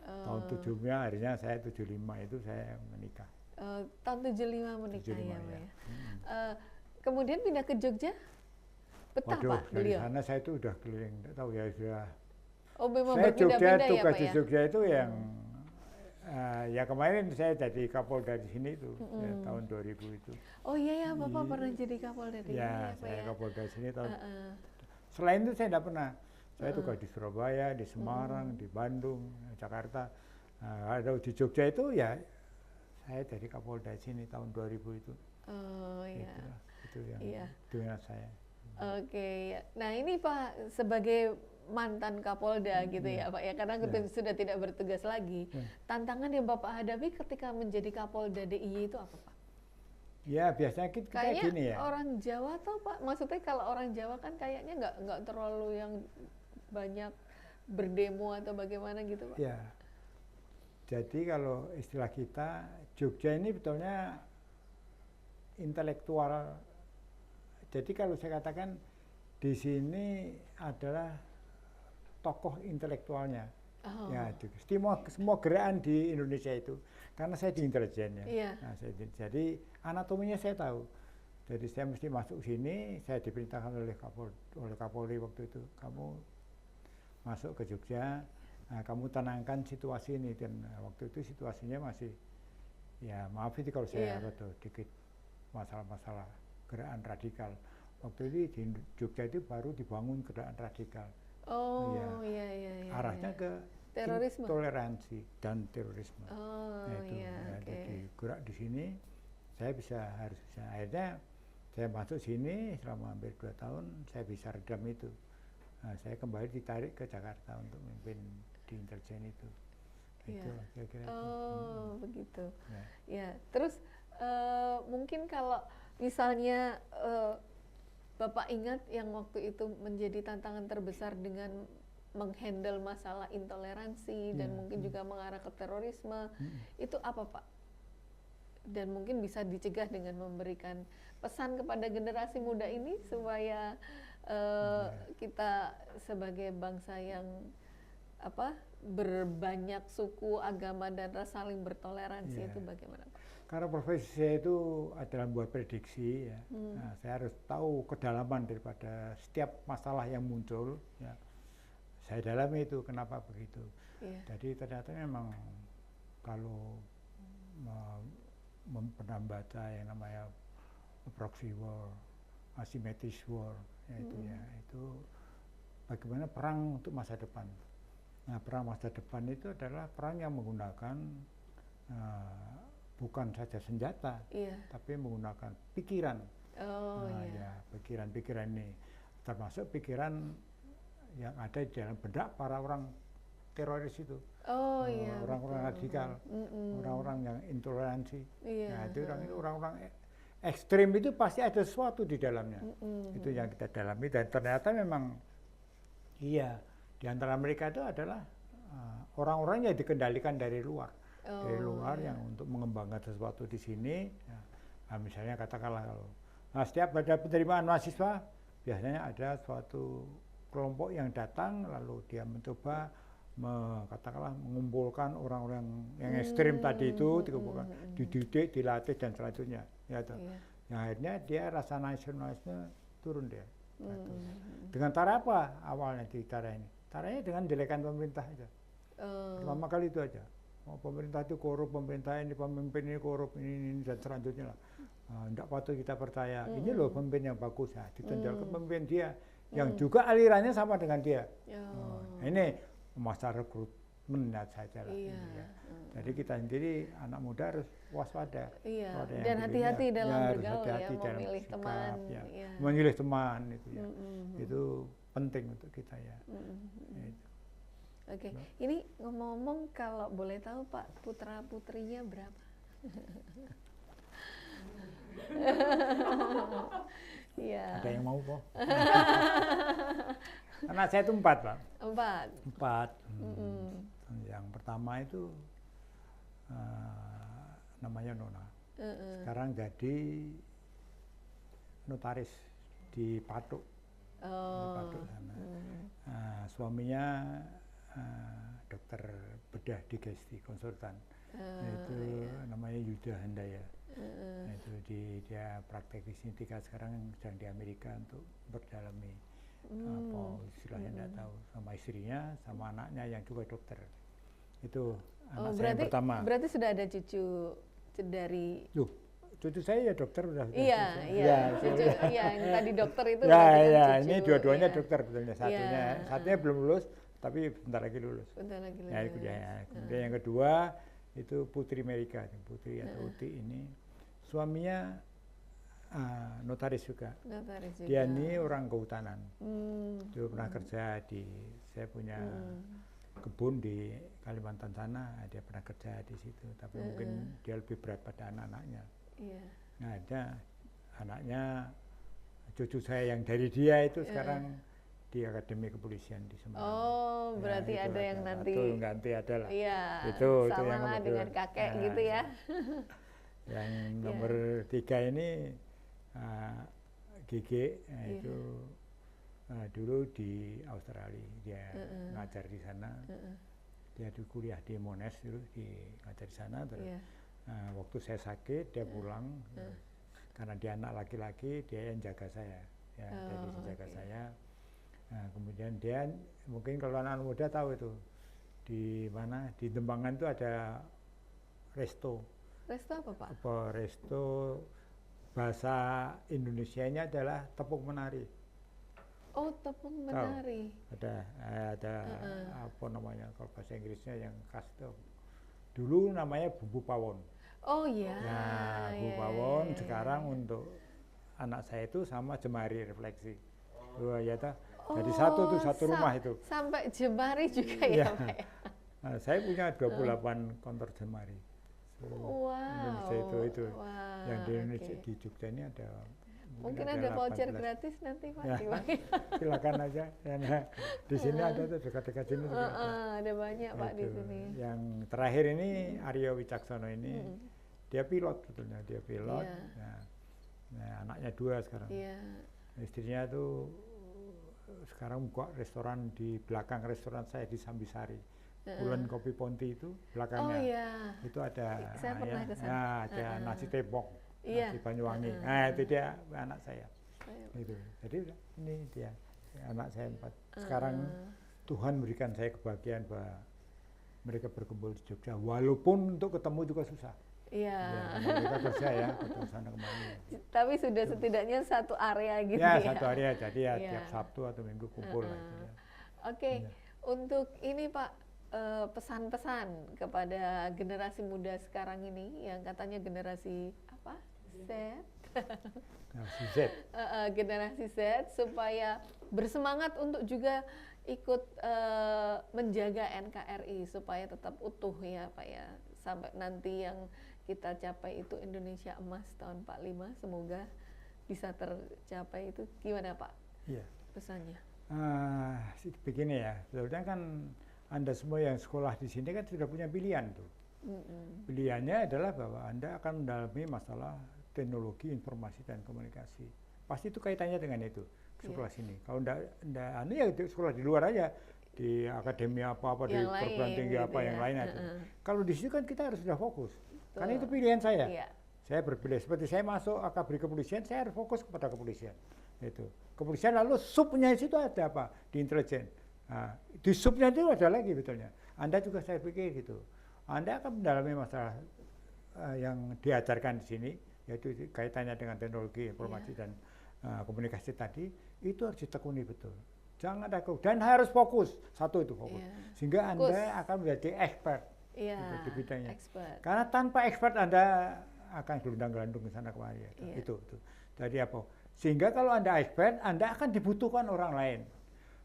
Tahun 75 akhirnya saya 75 itu saya menikah. Tahun 75 menikah 75 ya, Pak ya. ya. Kemudian pindah ke Jogja? Betah, Waduh, Pak, dari beliau? sana saya itu udah keliling, tidak tahu ya sudah. Oh, memang Saya Jogja, berpindah-pindah ya, tugas Pak di ya? Jogja itu yang ya kemarin saya jadi Kapolda di sini itu ya, tahun 2000 itu. Oh iya ya, Bapak pernah jadi Kapolda di sini Ya, ya, Pak saya ya? Kapolda di sini tahun. Selain itu saya tidak pernah. Saya tugas di Surabaya, di Semarang, di Bandung, Jakarta. Ada di Jogja itu ya saya jadi Kapolda di sini tahun 2000 itu. Oh iya. Itu yang Iya. dunia saya. Oke, nah ini Pak sebagai mantan Kapolda gitu ya Pak ya, karena sudah tidak bertugas lagi. Tantangan yang Bapak hadapi ketika menjadi Kapolda DIY itu apa Pak? Ya biasanya kita Kayaknya gini ya. orang Jawa tuh Pak, maksudnya kalau orang Jawa kan kayaknya nggak terlalu yang banyak berdemo atau bagaimana gitu Pak? Ya. Jadi kalau istilah kita Jogja ini betulnya intelektual. Jadi kalau saya katakan di sini adalah tokoh intelektualnya. Oh. Ya, semua gerakan di Indonesia itu, karena saya di intelijen ya. Iya. Nah, jadi anatominya saya tahu. Jadi saya mesti masuk sini, saya diperintahkan oleh Kapolri waktu itu, kamu masuk ke Jogja, kamu tenangkan situasi ini, dan waktu itu situasinya masih, ya maaf itu kalau saya dikit masalah-masalah gerakan radikal. Waktu itu di Jogja itu baru dibangun gerakan radikal. Oh, Ya, iya iya iya. arahnya iya. ke Terorisme. intoleransi dan terorisme. Oh, Nah, itu iya, ya, oke. jadi gerak di sini saya harus bisa akhirnya saya masuk sini selama hampir 2 tahun saya bisa redam itu. Nah, saya kembali ditarik ke Jakarta untuk memimpin di intelijen itu. Iya. Itu kira-kira itu. Oh, begitu. Ya. Ya, terus mungkin kalau misalnya Bapak ingat yang waktu itu menjadi tantangan terbesar dengan menghandle masalah intoleransi dan Ya, mungkin juga mengarah ke terorisme, Mm. itu apa Pak? Dan mungkin bisa dicegah dengan memberikan pesan kepada generasi muda ini supaya kita sebagai bangsa yang berbanyak suku, agama dan ras saling bertoleransi Ya. itu bagaimana Pak? Karena profesi saya itu adalah membuat prediksi ya. Nah, saya harus tahu kedalaman daripada setiap masalah yang muncul ya. Saya dalami itu kenapa begitu. Iya. Jadi ternyata memang kalau pernah baca yang namanya proxy war, asymmetric war, yaitu ya itu bagaimana perang untuk masa depan. Nah, perang masa depan itu adalah perang yang menggunakan bukan saja senjata, Iya. tapi menggunakan pikiran. Oh Nah, iya. ya, pikiran-pikiran ini termasuk pikiran yang ada di dalam benak para orang teroris itu. Oh iya. Orang-orang betul. radikal, orang-orang yang intoleransi. Iya. Nah, itu orang-orang ekstrim itu pasti ada sesuatu di dalamnya. Itu yang kita dalami dan ternyata memang iya di antara mereka itu adalah orang-orang yang dikendalikan dari luar. Dari luar iya. yang untuk mengembangkan sesuatu di sini. Ya. Nah, misalnya katakanlah kalau setiap ada penerimaan mahasiswa biasanya ada suatu kelompok yang datang lalu dia mencoba katakanlah mengumpulkan orang-orang yang ekstrim tadi itu dikumpulkan, dididik, dilatih dan selanjutnya. Ya, Iya. yang akhirnya dia rasa nasionalisme turun dia. Dengan cara apa awalnya di cara ini? Caranya dengan jelekan pemerintah aja. Pertama kali itu aja. Oh, pemerintah itu korup, pemerintah ini pemimpin ini korup, ini dan selanjutnya lah. Tidak patut kita percaya. Ini loh pemimpin yang bagus ya. Ditonjolkan pemimpin dia yang juga alirannya sama dengan dia. Ini masa rekrutmen saja lah. Iya. Ya. Jadi kita sendiri anak muda harus waspada. Iya. Pada yang Dan hati-hati dirinya. dalam Ya, harus bergaul ya, hati-hati dalam memilih sikap, teman. ya. Iya. Memilih teman itu ya. Itu penting untuk kita ya. Ya, itu. Oke, ini ngomong-ngomong kalau boleh tahu Pak, putra putrinya berapa? Iya. Ada yang mau kok? Anak saya itu 4 Pak. 4. 4. Yang pertama itu namanya Nona. Sekarang jadi notaris di Patuk. Di Patuk sana. Suaminya dokter bedah digesti konsultan. Itu namanya Yuda Handaya. Itu dia praktek di sini sekarang sedang di Amerika untuk berdalami apa istilahnya tidak tahu, sama istrinya sama anaknya yang juga dokter. Itu anak saya yang pertama. Berarti sudah ada cucu dari Cucu saya ya dokter udah. Iya, cucu, iya yang tadi dokter itu. Ya, cucu, ini dua-duanya iya. dokter betulnya. Satunya belum lulus, tapi bentar lagi lulus. Bentar lagi lulus. Ya, kuliah. Kemudian yang kedua itu Putri Merika, Putri atau Uti ini suaminya notaris juga. Notaris juga. Dia ini orang kehutanan. Dia pernah kerja saya punya kebun di Kalimantan sana, dia pernah kerja di situ. Tapi mungkin dia lebih berat pada anak-anaknya. Iya. Nah, ada anaknya cucu saya yang dari dia itu sekarang di Akademi Kepolisian di Semarang. Oh, berarti ada yang nanti. Betul, ganti ada lah. Iya. Itu sama yang lah dengan kakek gitu ya. Yang nomor 3 ini Gigi, itu dulu di Australia dia ngajar di sana. Dia di kuliah di Monash dulu ngajar di sana terus. Waktu saya sakit dia pulang karena dia anak laki-laki, dia yang jaga saya ya, jadi jaga saya. Kemudian dia mungkin kalau anak muda tahu itu di mana di Dembangan itu ada resto apa Pak? Resto bahasa Indonesianya adalah tepung menari. Oh, tepung menari. Ada apa namanya kalau bahasa Inggrisnya yang khas tuh. Dulu namanya bumbu pawon. Oh iya. Nah, bumbu pawon sekarang untuk anak saya itu sama jemari refleksi. Wah, ya ta. Jadi satu rumah itu. Sampai jemari juga ya, Pak ya? Nah, saya punya 28 konter jemari. Wow. Indonesia itu. Wah, Yang di Indonesia di Jogja ini ada. Mungkin ada voucher gratis nanti Pak. Ya, silakan aja. Ya, di sini ada tuh dekat-dekat sini juga ada banyak Pak di sini. Yang terakhir ini Aryo Wicaksono ini dia pilot sebetulnya, dia pilot. Yeah. Nah, anaknya 2 sekarang. Yeah. Istrinya tuh sekarang buka restoran di belakang restoran saya di Sambisari. Bulan Kopi Ponti itu belakangnya. Oh iya. Itu ada saya pernah ke sana. ada nasi tepok, Iya. nasi Banyuwangi. Nah, itu dia anak saya. Itu. Jadi ini dia anak saya 4. Sekarang Tuhan berikan saya kebahagiaan bahwa mereka berkumpul di Jogja walaupun untuk ketemu juga susah. Iya. Ya, mereka kerja ya, ke sana kemari. Tapi sudah setidaknya satu area gitu Ya, ya. satu area. Jadi ya Iya. tiap Sabtu atau Minggu kumpul lah itu ya. Oke, untuk ini Pak, pesan-pesan kepada generasi muda sekarang ini yang katanya generasi apa? Z. Nah, si Z. Generasi Z supaya bersemangat untuk juga ikut menjaga NKRI supaya tetap utuh ya Pak ya, sampai nanti yang kita capai itu Indonesia Emas tahun 45, semoga bisa tercapai. Itu gimana Pak? Iya. Pesannya? Begini ya, sebetulnya kan Anda semua yang sekolah di sini kan sudah punya pilihan tuh. Pilihannya adalah bahwa Anda akan mendalami masalah teknologi informasi dan komunikasi. Pasti itu kaitannya dengan itu sekolah sini. Kalau enggak ya sekolah di luar aja, di akademi apa di perguruan tinggi gitu apa yang lain aja. Kalau di sini kan kita harus sudah fokus. Betul. Karena itu pilihan saya. Iya. Saya berpilih seperti saya masuk akabri kepolisian, saya harus fokus kepada kepolisian. Itu. Kepolisian lalu subnya di situ ada apa? Di intelijen. Nah, di subnya itu ada lagi betulnya. Anda juga saya pikir gitu. Anda akan mendalami masalah yang diajarkan di sini, yaitu kaitannya dengan teknologi informasi dan komunikasi tadi, itu harus ditekuni betul. Jangan takut dan harus fokus. Satu itu fokus. Sehingga Anda akan menjadi expert di bidangnya. Expert. Karena tanpa expert Anda akan gelundang-gelundung ke sana kemari. Itu. Jadi apa? Sehingga kalau Anda expert, Anda akan dibutuhkan orang lain.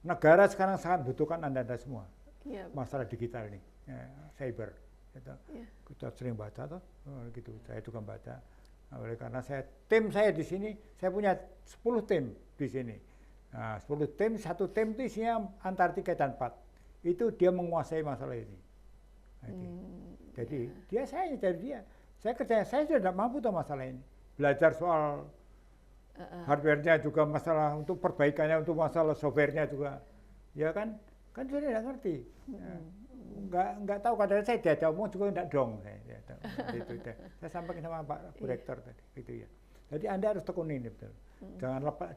Negara sekarang sangat butuhkan Anda semua. Masalah digital ini, cyber. Gitu. Kita sering baca tuh, gitu. Saya juga baca. Oleh karena tim saya di sini, saya punya 10 tim di sini. Nah, 10 tim, satu tim itu isinya antara 3 dan 4. Itu dia menguasai masalah ini. Jadi saya kerja, saya sudah tidak mampu tuh masalah ini. Belajar soal hardware-nya juga, masalah untuk perbaikannya, untuk masalah software-nya juga. Ya kan sudah tidak ngerti. Enggak tahu, kadang saya diajak omong juga enggak dong saya. Saya sampaikan sama Pak Direktur tadi gitu ya. Jadi Anda harus tekuni ini betul.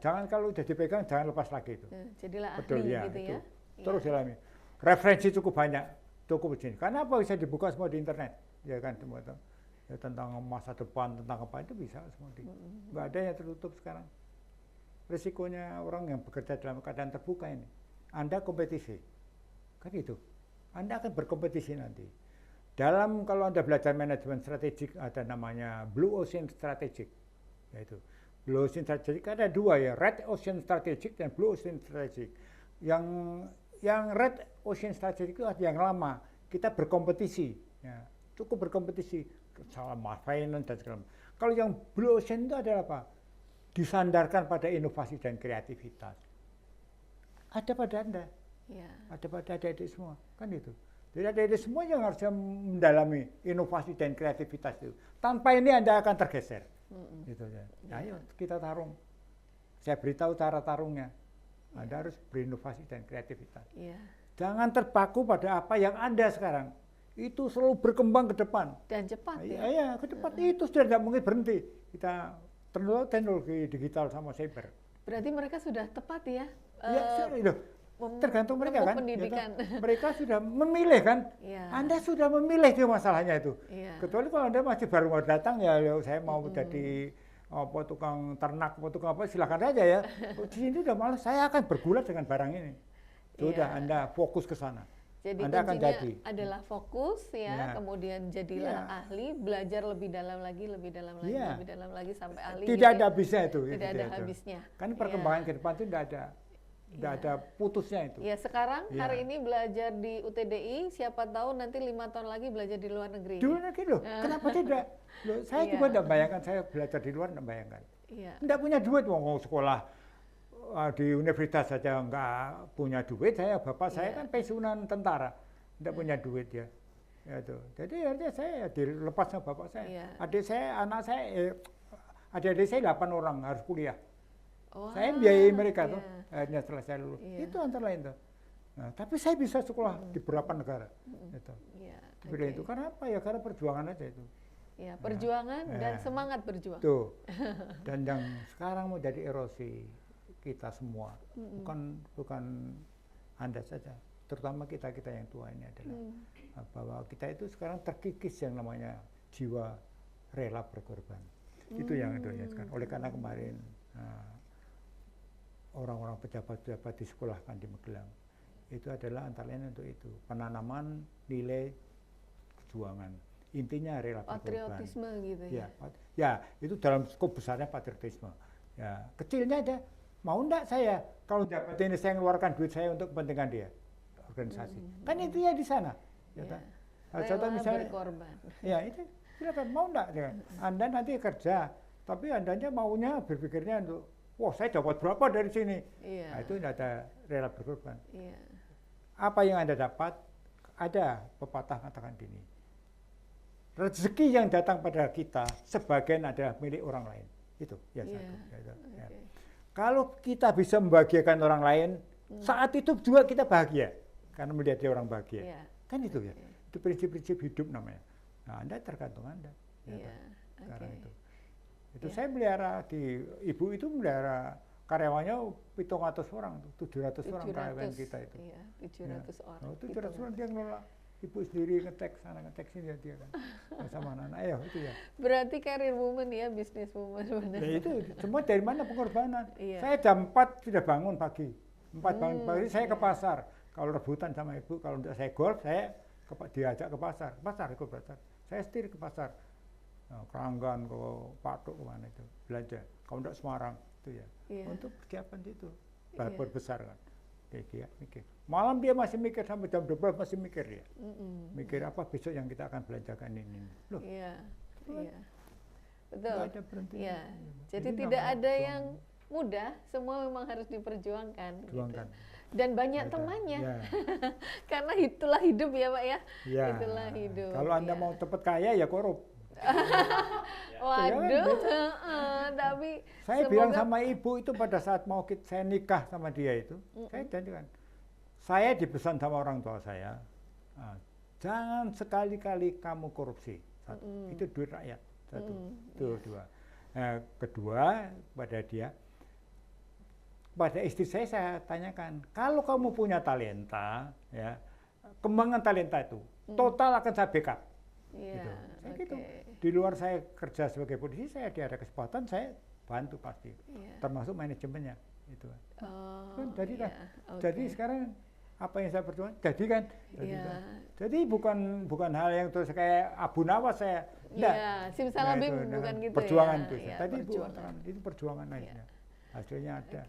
Jangan kalau sudah dipegang jangan lepas lagi itu. Jadilah betul, ahli ya, gitu itu. ya. Terus dalami. Referensi cukup banyak, cukup di sini. Karena apa bisa dibuka semua di internet, ya kan semua itu. Ya, tentang masa depan, tentang apa itu bisa semua enggak ada yang tertutup sekarang. Risikonya orang yang bekerja dalam keadaan terbuka ini. Anda kompetisi. Kan itu. Anda akan berkompetisi nanti. Kalau Anda belajar manajemen strategik, ada namanya Blue Ocean Strategic. Yaitu Blue Ocean Strategic ada 2 ya, Red Ocean Strategic dan Blue Ocean Strategic. Yang Red Ocean Strategic itu yang lama, kita berkompetisi, ya, cukup berkompetisi sama finance dan segala macam. Kalau yang Blue Ocean itu adalah apa? Disandarkan pada inovasi dan kreativitas. Ada pada Anda, ada pada adik-adik semua, kan itu. Jadi adik-adik semua yang harus mendalami inovasi dan kreativitas itu. Tanpa ini Anda akan tergeser. Gitu ya. Ayo kita tarung. Saya beritahu cara tarungnya. Anda harus berinovasi dan kreativitas. Jangan terpaku pada apa yang ada sekarang. Itu selalu berkembang ke depan. Dan cepat ya. Iya, ke depan itu sudah tidak mungkin berhenti. Kita teknologi digital sama cyber. Berarti mereka sudah tepat ya. Itu. Tergantung mereka kan. Pendidikan. Mereka sudah memilih kan. Anda sudah memilih itu masalahnya itu. Kecuali kalau Anda masih baru mau datang ya saya mau jadi apa tukang ternak, apa tukang apa, silakan aja ya. Di sini udah malas, saya akan bergulat dengan barang ini. Sudah, Anda fokus ke sana. Jadi Anda akan kuncinya jadi. adalah fokus ya, kemudian jadilah ahli, belajar lebih dalam lagi, lebih dalam lagi sampai ahli. Tidak ada habisnya itu. Tidak ada habisnya. Kan perkembangan ke depan itu tidak ada putusnya itu. Ya sekarang hari ini belajar di UTDI, siapa tahu nanti 5 tahun lagi belajar di luar negeri. Di luar negeri loh, kenapa tidak? Loh, saya juga tidak bayangkan saya belajar di luar, tidak bayangkan. Tidak punya duit, mau sekolah di universitas saja nggak punya duit. Bapak saya kan pensiunan tentara, tidak punya duit ya. Itu. Jadi artinya saya dilepas sama bapak saya. Anak saya 8 orang harus kuliah. Saya biayai mereka tuh. Akhirnya setelah saya lulus. Itu antara lain tuh. Nah, tapi saya bisa sekolah di beberapa negara. Itu. Itu karena apa ya? Karena perjuangan aja itu. Ya, perjuangan dan semangat berjuang. Tuh. Dan yang sekarang mau jadi erosi kita semua, bukan Anda saja, terutama kita yang tua ini adalah bahwa kita itu sekarang terkikis yang namanya jiwa rela berkorban. Itu yang sekarang. Oleh karena kemarin orang-orang pejabat-pejabat disekolahkan di Magelang, itu adalah antara lain untuk itu penanaman nilai perjuangan. Intinya rela berkorban. Patriotisme gitu ya. Ya, itu dalam skop besarnya patriotisme. Ya, kecilnya ada. Mau enggak saya kalau dapat ini saya mengeluarkan duit saya untuk kepentingan dia organisasi. Kan itu ya di sana. Rela misalnya berkorban. Ya itu silakan mau enggak ya. Anda nanti kerja, tapi Andanya maunya berpikirnya untuk wah saya dapat berapa dari sini. Nah, itu enggak ada rela berkorban. Apa yang Anda dapat? Ada pepatah katakan gini. Rezeki yang datang pada kita sebagian adalah milik orang lain. Itu ya satu. Kalau kita bisa membahagiakan orang lain, saat itu juga kita bahagia karena melihat dia orang bahagia. Kan itu ya. Itu prinsip-prinsip hidup namanya. Nah, Anda tergantung Anda. Sekarang itu. Itu saya melihara ibu itu melihara karyawannya 700 orang, 700 orang karyawan kita itu. 700 orang. 700 orang dia ngelola. Ibu sendiri ngetek sana ngetek sini dia kan sama anak-anak itu ya. Berarti career woman ya, business woman benar. Ya itu semua dari mana pengorbanan. Saya jam 4 sudah bangun pagi. 4 bangun pagi saya ke pasar. Kalau rebutan sama ibu, kalau tidak saya golf saya diajak ke pasar. Ikut pasar. Saya setir ke pasar. Keranggan ke Patok kemana itu belanja. Kalau tidak Semarang itu ya. Untuk persiapan itu. Besar kan. Dia mikir. Malam dia masih mikir sampai jam 12 masih mikir ya. Mikir apa besok yang kita akan belanjakan ini. Loh. Betul. Ada berhenti. Jadi tidak ada yang mudah, semua memang harus diperjuangkan. Gitu. Dan banyak temannya. Karena itulah hidup ya Pak ya. Itulah hidup. Kalau Anda mau cepat kaya ya korup. Waduh, tapi saya bilang sama ibu itu pada saat mau saya nikah sama dia itu, saya janjikan, saya dipesan sama orang tua saya, jangan sekali-kali kamu korupsi. Satu, itu duit rakyat. Satu, itu dua. Kedua pada istri saya tanyakan, kalau kamu punya talenta, ya kembangkan talenta itu, total akan saya backup. Gitu. Saya gitu. Di luar saya kerja sebagai polisi, saya ada kesempatan saya bantu pasti, termasuk manajemennya itu. Jadi sekarang apa yang saya perjuangkan, jadi kan. Jadi bukan hal yang terus kayak Abu Nawas saya. Simsalabim bukan gitu perjuangan ya. Itu. Tadi itu perjuangan aja. Hasilnya ada.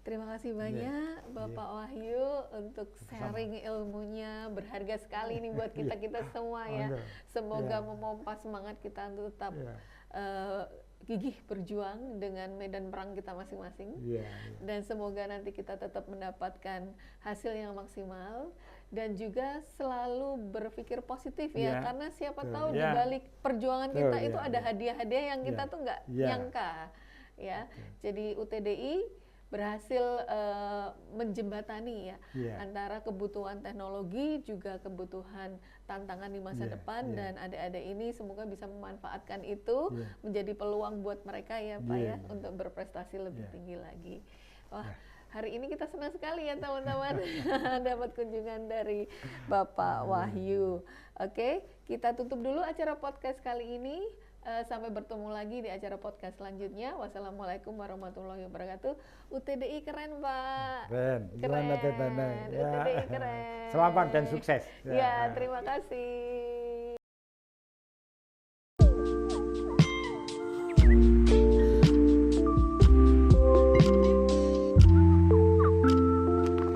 Terima kasih banyak Bapak Wahyu untuk sharing ilmunya, berharga sekali nih buat kita semua ya. Semoga memompa semangat kita untuk tetap gigih berjuang dengan medan perang kita masing-masing. Dan semoga nanti kita tetap mendapatkan hasil yang maksimal dan juga selalu berpikir positif ya, karena siapa tahu di balik perjuangan kita itu ada hadiah-hadiah yang kita tuh nggak nyangka ya. Jadi UTDI berhasil menjembatani ya antara kebutuhan teknologi juga kebutuhan tantangan di masa depan dan adik-adik ini semoga bisa memanfaatkan itu menjadi peluang buat mereka ya Pak ya untuk berprestasi lebih tinggi lagi. Wah, hari ini kita senang sekali ya teman-teman dapat kunjungan dari Bapak Wahyu. Oke, kita tutup dulu acara podcast kali ini. Sampai bertemu lagi di acara podcast selanjutnya. Wassalamualaikum warahmatullahi wabarakatuh. UTDI keren, Pak. Keren. UTDI keren. Selamat dan sukses. Ya, terima kasih.